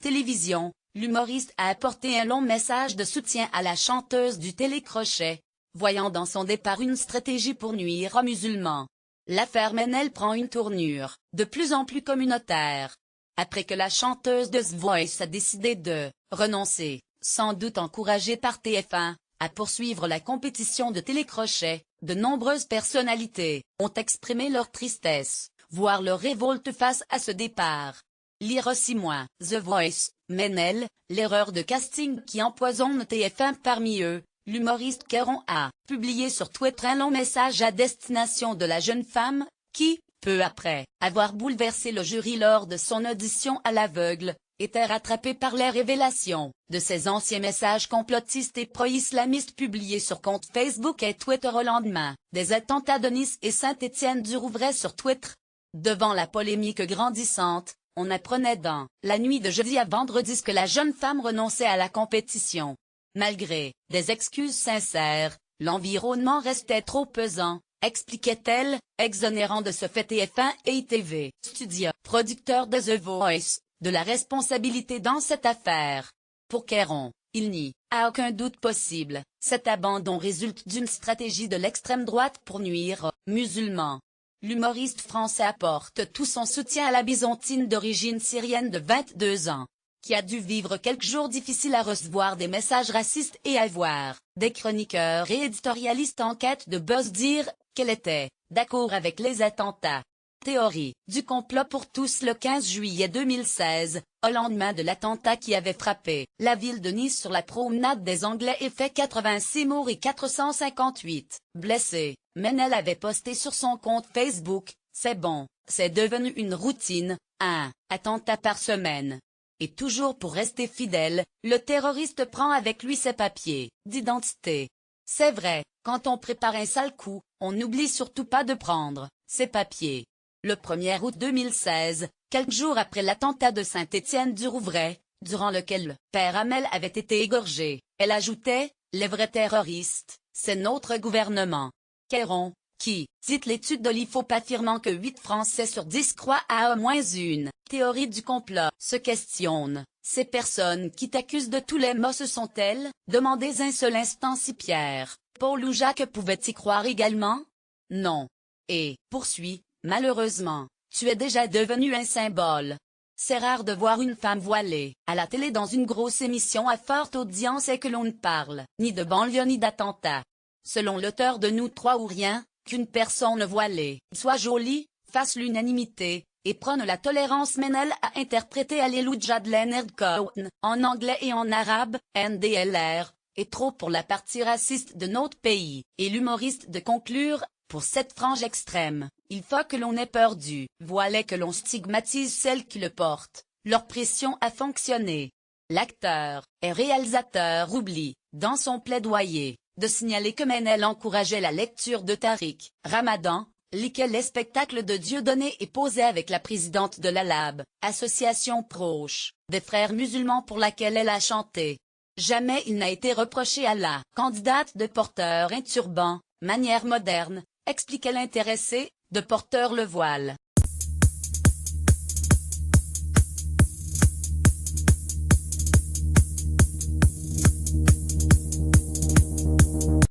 télévision, l'humoriste a apporté un long message de soutien à la chanteuse du télécrochet, voyant dans son départ une stratégie pour nuire aux musulmans. L'affaire Ménel prend une tournure, de plus en plus communautaire. Après que la chanteuse de The Voice a décidé de renoncer, sans doute encouragée par TF1, à poursuivre la compétition de télécrochet, de nombreuses personnalités ont exprimé leur tristesse, voire leur révolte face à ce départ. Lire aussi moins, The Voice, Ménel, l'erreur de casting qui empoisonne TF1 parmi eux. L'humoriste Kéron a publié sur Twitter un long message à destination de la jeune femme, qui, peu après avoir bouleversé le jury lors de son audition à l'aveugle, était rattrapée par les révélations de ses anciens messages complotistes et pro-islamistes publiés sur compte Facebook et Twitter au lendemain des attentats de Nice et Saint-Étienne-du-Rouvray sur Twitter. Devant la polémique grandissante, on apprenait dans la nuit de jeudi à vendredi que la jeune femme renonçait à la compétition. Malgré des excuses sincères, l'environnement restait trop pesant, expliquait-elle, exonérant de ce fait TF1 et ITV Studio, producteur de The Voice, de la responsabilité dans cette affaire. Pour Kéron, il n'y a aucun doute possible, cet abandon résulte d'une stratégie de l'extrême droite pour nuire aux musulmans. L'humoriste français apporte tout son soutien à la byzantine d'origine syrienne de 22 ans. Qui a dû vivre quelques jours difficiles à recevoir des messages racistes et à voir des chroniqueurs et éditorialistes en quête de buzz dire qu'elle était d'accord avec les attentats. Théorie du complot pour tous le 15 juillet 2016, au lendemain de l'attentat qui avait frappé la ville de Nice sur la promenade des Anglais et fait 86 morts et 458 blessés. Ménel avait posté sur son compte Facebook « C'est bon, c'est devenu une routine, un attentat par semaine ». Et toujours pour rester fidèle, le terroriste prend avec lui ses papiers d'identité. C'est vrai, quand on prépare un sale coup, on n'oublie surtout pas de prendre ses papiers. Le 1er août 2016, quelques jours après l'attentat de Saint-Étienne-du-Rouvray, durant lequel le père Hamel avait été égorgé, elle ajoutait « Les vrais terroristes, c'est notre gouvernement ». Kéron, qui cite l'étude de l'IFOP affirmant que 8 Français sur 10 croient à au moins une théorie du complot, se questionnent. Ces personnes qui t'accusent de tous les maux ce sont-elles? Demandez un seul instant si Pierre, Paul ou Jacques pouvaient y croire également? Non. Et, poursuit, malheureusement, tu es déjà devenu un symbole. C'est rare de voir une femme voilée à la télé dans une grosse émission à forte audience et que l'on ne parle ni de banlieue ni d'attentat. Selon l'auteur de Nous trois ou rien, qu'une personne voilée soit jolie, fasse l'unanimité, et prône la tolérance. Ménel a interprété Alléluia de Leonard Cohen, en anglais et en arabe, NDLR, et trop pour la partie raciste de notre pays, et l'humoriste de conclure, pour cette frange extrême, il faut que l'on ait peur du voile et que l'on stigmatise celles qui le portent, leur pression a fonctionné. L'acteur et réalisateur oublie, dans son plaidoyer, de signaler que Ménel encourageait la lecture de Tariq Ramadan, liquait les spectacles de Dieudonné et posait avec la présidente de l'ALAB, association proche des frères musulmans pour laquelle elle a chanté. Jamais il n'a été reproché à la candidate de porteur un turban, manière moderne, expliquait l'intéressé, de porteur le voile.